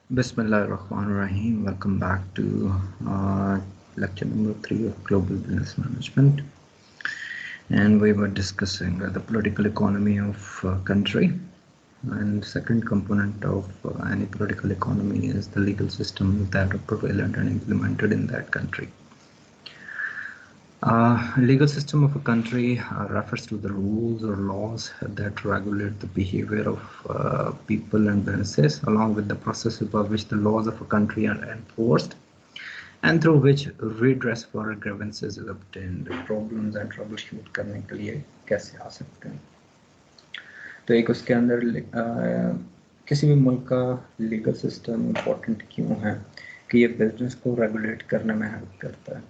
Bismillahirrahmanirrahim. Welcome back to lecture number 3 of Global Business Management. And we were discussing the political economy of country. And second component of any political economy is the legal system that are prevalent and implemented in that country. Legal system of a country refers to the rules or laws that regulate the behavior of people and businesses, along with the processes by which the laws of a country are enforced and through which redress for grievances is obtained. Problems and troubleshoot करने के लिए कैसे आ सकते हैं, तो एक उसके अंदर किसी भी मुल्क का लीगल सिस्टम इम्पोर्टेंट क्यों है कि ये बिजनेस को रेगुलेट करने में हेल्प करता है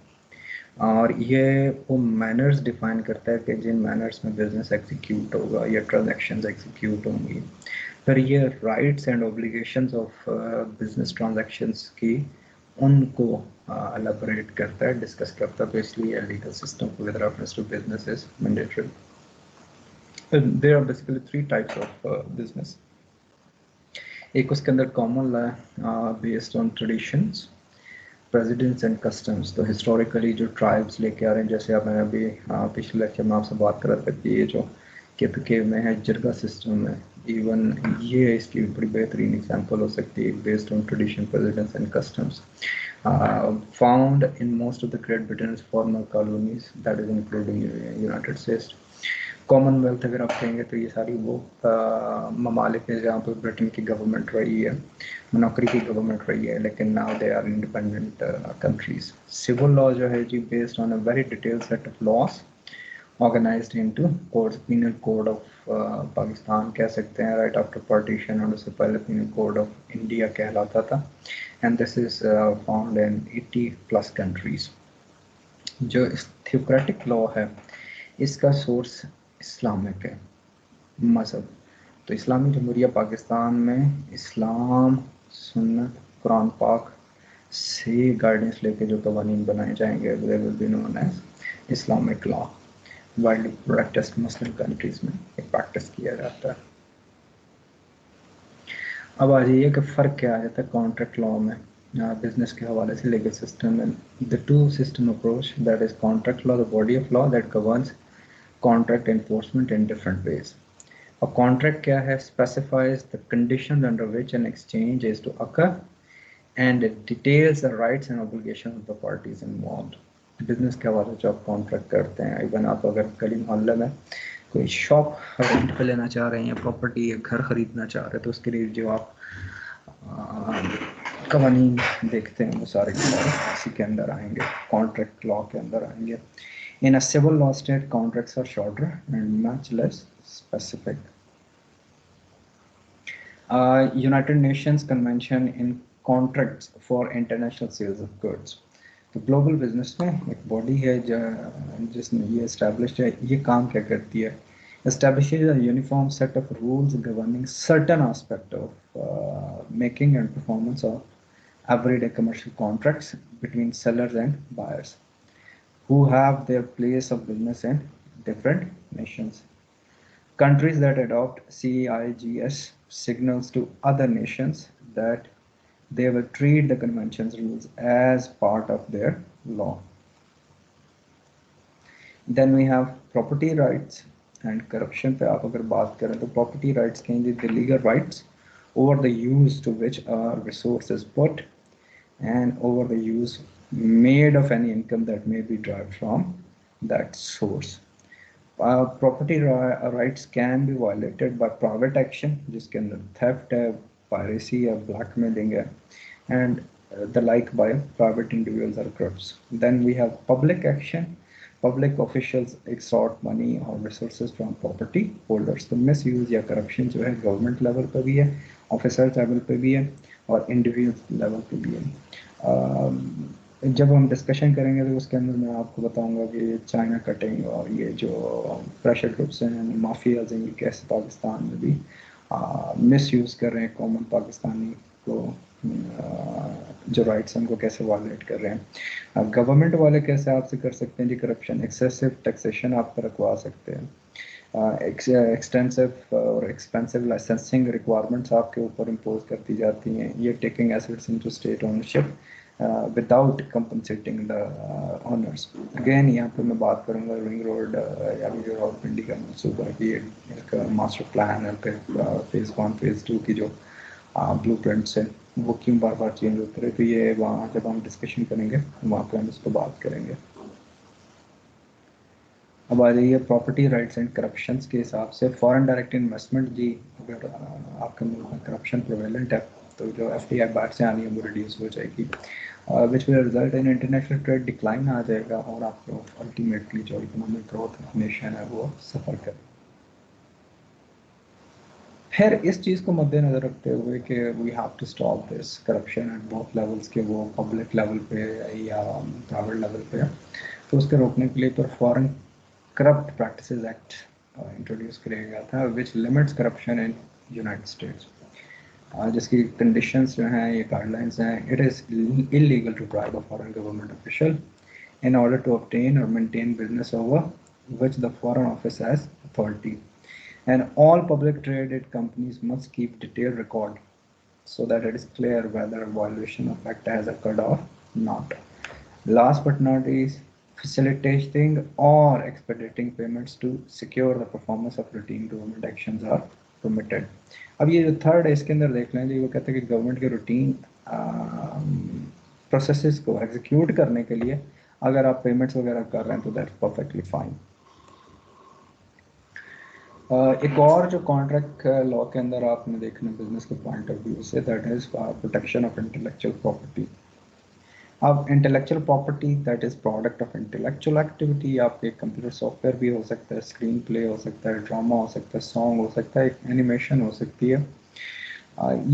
और ये वो मैनर्स डिफाइन करता है कि जिन मैनर्स में बिजनेस एग्जीक्यूट होगा या ट्रांजैक्शंस एग्जीक्यूट होंगी। फिर ये rights and obligations of business transactions की उनको एलाबोरेट करता है, डिस्कस करता है। तो इसलिए legal system with reference to business is mandatory. There are basically 3 types of business. एक उसके अंदर common law based on traditions, precedents and customs. तो हिस्टोरिकली जो ट्राइब्स लेके आ रहे हैं, जैसे अब मैं अभी पिछले लेक्चर में आपसे बात कर रहा था कि ये जो केपीके में है जिरगा सिस्टम है, इवन ये इसकी बड़ी बेहतरीन एग्जांपल हो सकती है, based on tradition, precedents and customs found in most of the great Britain former colonies, that is including United States. Commonwealth अगर आप कहेंगे तो ये सारी वो ममालिक है जहाँ पर ब्रिटेन की गवर्नमेंट रही है, नौकरी की गवर्नमेंट रही है, लेकिन now they are independent countries. Civil law जो है जी based on a very detailed set of laws organised into codes. Penal code of Pakistan कह सकते हैं राइट आफ्टर पार्टीशन, और उससे पहले पीनल कोड ऑफ इंडिया कहलाता था, and this is found in 80+ countries. जो थियोक्रेटिक लॉ है इसका सोर्स इस्लामिक है, मज़हब। तो इस्लामी जमहूरिया पाकिस्तान में इस्लाम, सुन्नत, कुरान पाक से गाइडेंस लेके जो कवानीन बनाए जाएंगे they will be known as Islamic law. Widely practised Muslim countries में एक प्रैक्टिस किया जाता है। अब आ जाइए कि फ़र्क क्या आ जाता है कॉन्ट्रैक्ट लॉ में बिजनेस के हवाले से लीगल सिस्टम में। The two system approach, that is contract law, the body of law that governs contract enforcement in different ways. A contract क्या है? Specifies the conditions under which an exchange is to occur and it details the rights and obligations of the parties involved. Business के हवाले से आप contract करते हैं, even आप अगर गली मोहल्ले में कोई शॉप रेंट पे लेना चाह रहे हैं या प्रॉपर्टी या घर खरीदना चाह रहे हैं, तो उसके लिए जो आप कवानीन देखते हैं वो सारे इसी के अंदर आएंगे, कॉन्ट्रैक्ट लॉ के अंदर आएंगे। In a civil law state, contracts are shorter and much less specific. United Nations Convention in contracts for international sales of goods. तो ग्लोबल बिजनेस में एक बॉडी है जिसने ये एस्टैब्लिश है। ये काम क्या करती है? Establishes a uniform set of rules governing certain aspect of making and performance of everyday commercial contracts between sellers and buyers who have their place of business in different nations. Countries that adopt CIGS signals to other nations that they will treat the convention's rules as part of their law. Then we have property rights and corruption पे आप अगर बात करें तो property rights कहेंगे the legal rights over the use to which a resource is put and over the use made of any income that may be derived from that source. Property rights can be violated by private action, जिसके अंदर theft है, piracy है, blackmailing है, and the like by private individuals or groups. Then we have public action. Public officials extort money or resources from property holders. तो misuse या corruption जो है government level पे भी है, officers level पे भी है और individual level पे भी है। जब हम डिस्कशन करेंगे तो उसके अंदर मैं आपको बताऊंगा कि चाइना कटिंग और ये जो प्रेशर ग्रुप्स हैं, माफियाज हैं, ये कैसे पाकिस्तान में भी मिसयूज़ कर रहे हैं कॉमन पाकिस्तानी को, जो राइट्स हैं उनको कैसे वायलेट कर रहे हैं। गवर्नमेंट वाले कैसे आपसे कर सकते हैं जी करप्शन, एक्सेसिव टैक्सेशन आप पर रखवा सकते हैं। एक्सटेंसिव और एक्सपेंसिव लाइसेंसिंग रिक्वायरमेंट्स आपके ऊपर इम्पोज कर दी जाती हैं, ये taking assets into state ownership without compensating the owners. Again यहाँ पे मैं बात करूँगा रिंग रोड या जो रावलपिंडी का मनसूबा की एक मास्टर प्लान है, फिर फेज़ 1 फेज़ 2 की जो ब्लू प्रिंट्स है वो क्यों बार बार चेंज होते रहे, तो ये वहाँ जब हम डिस्कशन करेंगे वहाँ पे हम इस पर बात करेंगे। अब आ जाइए प्रॉपर्टी राइट्स एंड करप्शन के हिसाब से फॉरेन डायरेक्ट इन्वेस्टमेंट जी, अगर आपके मुल्क में करप्शन प्रिवेलेंट है तो जो FDI बाहर से आनी है वो रिड्यूस हो जाएगी, which will result in international trade decline आ जाएगा और आपको अल्टीमेटली जो इकोनॉमिक ग्रोथ नेशन है वो सफ़र करे। फिर इस चीज़ को मद्देनज़र रखते हुए कि we have to stop this corruption at both levels के, वो पब्लिक लेवल पे या प्राइवेट लेवल पे, तो उसके रोकने के लिए तो Foreign Corrupt Practices Act introduce किया गया था which limits corruption in United States, जिसकी कंडीशंस जो हैं ये गाइडलाइंस हैं। It is illegal to bribe a foreign government official in order to obtain or maintain business over which the foreign office has authority, and all public traded companies must keep detailed record so that it is clear whether a violation of act has occurred or not. Last but not least, facilitating or expediting payments to secure the performance of routine government actions are permitted. अब ये जो third है इसके अंदर देख लें जी, वो कहते हैं कि गवर्नमेंट के रूटीन प्रोसेसेस को एग्जीक्यूट करने के लिए अगर आप पेमेंट्स वगैरह कर रहे हैं तो दैट्स परफेक्टली फाइन। एक और जो कॉन्ट्रैक्ट लॉ के अंदर आपने देखना बिजनेस के पॉइंट ऑफ व्यू से, that is protection of intellectual property. अब intellectual property that is product of intellectual activity, आपके कंप्यूटर सॉफ्टवेयर भी हो सकता है, स्क्रीन प्ले हो सकता है, ड्रामा हो सकता है, सॉन्ग हो सकता है, एक एनिमेशन हो सकती है,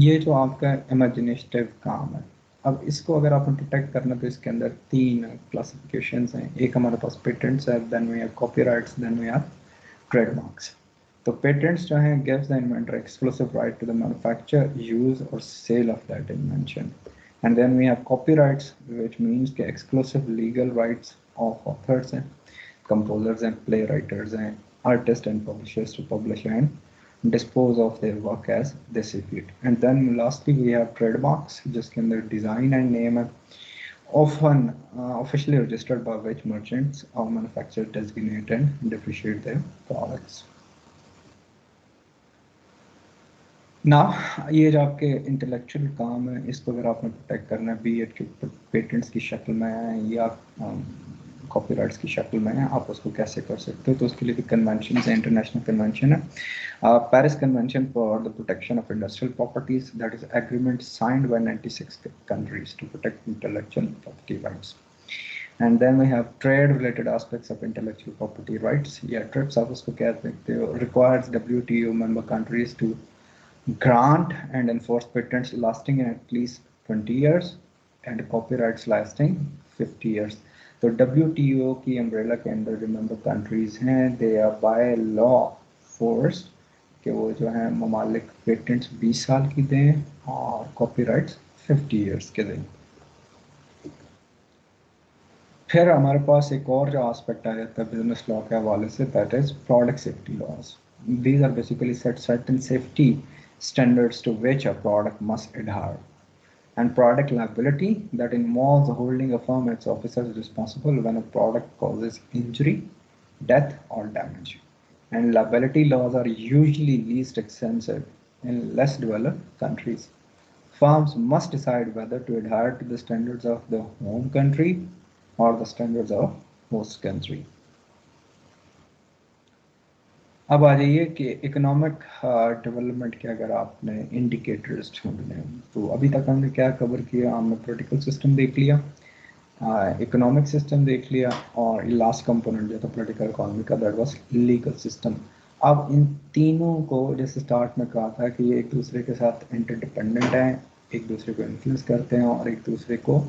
ये जो आपका इमेजिनेटिव काम है। अब इसको अगर आपने प्रोटेक्ट करना तो इसके अंदर 3 क्लासिफिकेशंस हैं। एक हमारे पास पेटेंट्स है, then we have copyrights, then we have trademarks. तो पेटेंट्स जो हैं gives the inventor exclusive right to the manufacture, use or sale of that invention. And then we have copyrights, which means the exclusive legal rights of authors and composers and playwrights and artists and publishers to publish and dispose of their work as they see fit. And then lastly we have trademarks, जिसके अंदर design and name है, often officially registered by which merchants or manufacturers designate and differentiate their products. ना ये जो आपके intellectual काम है इसको अगर आपने प्रोटेक्ट करना है, बी एड के पेटेंट्स की शक्ल में है या कॉपीराइट्स की शक्ल में है, आप उसको कैसे कर सकते हो, तो उसके लिए भी कन्वेंशन है, इंटरनेशनल कन्वेंशन है, Paris convention for the protection of industrial properties, that is agreement signed by 96 countries to protect intellectual property rights. And then we have trade related aspects of intellectual property rights, या trips आप उसको कह सकते हो, requires WTO member countries to grant and enforce patents lasting at least 20 years and copyrights lasting 50 years. तो WTO की umbrella के अंदर जो मेंबर कंट्रीज हैं they are by law forced कि वो जो है ममालिक पेटेंट्स 20 साल की दें और कॉपीराइट्स 50 इयर्स के दें। फिर हमारे पास एक और जो आस्पेक्ट आ जाता है बिजनेस लॉ के हवाले से, that is product safety laws. These are basically set certain safety standards to which a product must adhere, and product liability that involves holding a firm and its officers responsible when a product causes injury, death or damage. And liability laws are usually least extensive in less developed countries. Firms must decide whether to adhere to the standards of the home country or the standards of host country. अब आ जाइए कि economic development के अगर आपने indicators ढूंढने हैं तो अभी तक हमने क्या कवर किया, हमने पॉलिटिकल सिस्टम देख लिया, इकोनॉमिक सिस्टम देख लिया, और लास्ट कंपोनेंट जो था पॉलिटिकल इकोनॉमी का, दैट वाज लीगल सिस्टम। अब इन तीनों को जैसे स्टार्ट में कहा था कि ये एक दूसरे के साथ इंटरडिपेंडेंट हैं, एक दूसरे को इन्फ्लुएंस करते हैं और एक दूसरे को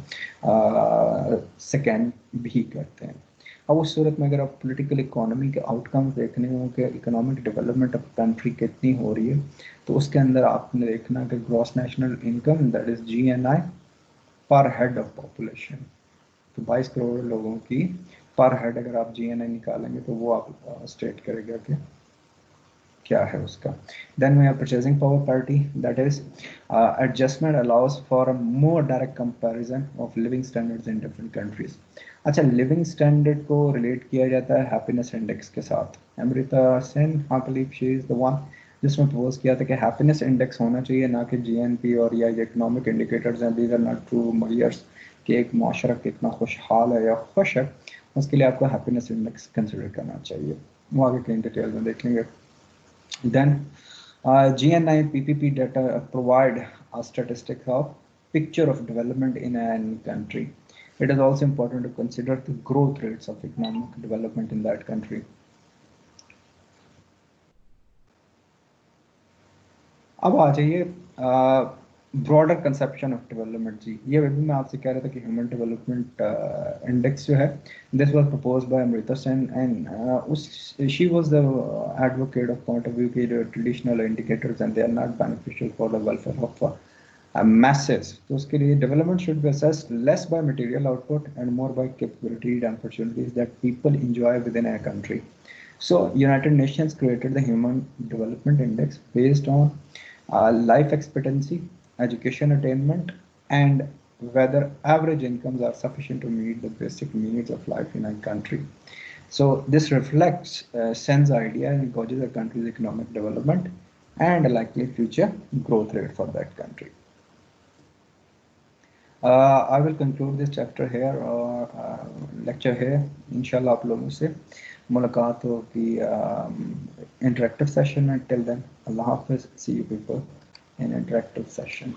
सेकेंड भी करते हैं। अब उस सूरत में अगर आप पॉलिटिकल इकोनॉमी के आउटकम्स देखने हो कि इकोनॉमिक डेवलपमेंट ऑफ कंट्री कितनी हो रही है, तो उसके अंदर आपने देखना कि gross national income that is GNI पर हेड ऑफ पॉपुलेशन, तो 22 करोड़ लोगों की पर हेड अगर आप GNI निकालेंगे तो वो आप स्टेट करेगा कि क्या है उसका. Then we have purchasing power parity, that is adjustment allows for a more direct comparison of living standards in different countries. अच्छा, लिविंग स्टैंडर्ड को रिलेट किया जाता है हैप्पीनेस इंडेक्स के साथ. Amrita Sen, I believe she is the one जिसने propose किया था कि हैप्पीनेस इंडेक्स होना चाहिए, ना कि जीएनपी और या इकोनॉमिक इंडिकेटर्स हैं. These are not true measures कि एक माशरा कितना खुशहाल है या खुश है. उसके लिए आपको हैप्पीनेस इंडेक्स कंसिडर करना चाहिए. वो आगे कहीं डिटेल में देख लेंगे. Then GNI PPP data provide a statistic of picture of development in any country. It is also important to consider the growth rates of economic development in that country. अब आ जाइए ब्रॉडर कंसेप्शन ऑफ डेवलपमेंट जी. ये भी मैं आपसे कह रहा था कि ह्यूमन डेवलपमेंट इंडेक्स जो है, this was proposed by Amartya Sen and उस she was the advocate of point of view कि traditional indicators and they are not beneficial for the welfare of masses. तो उसके लिए development should be assessed less by material output and more by capabilities and opportunities that people enjoy within a country. So United Nations created the Human Development Index based on life expectancy, education attainment, and whether average incomes are sufficient to meet the basic needs of life in a country. So this reflects Sen's idea and gauges a country's economic development and a likely future growth rate for that country. I will conclude this chapter here or lecture here. इंशाल्लाह आप लोगों से मुलाकात होगी interactive session. Until then, Allah Hafiz. See you people in interactive session.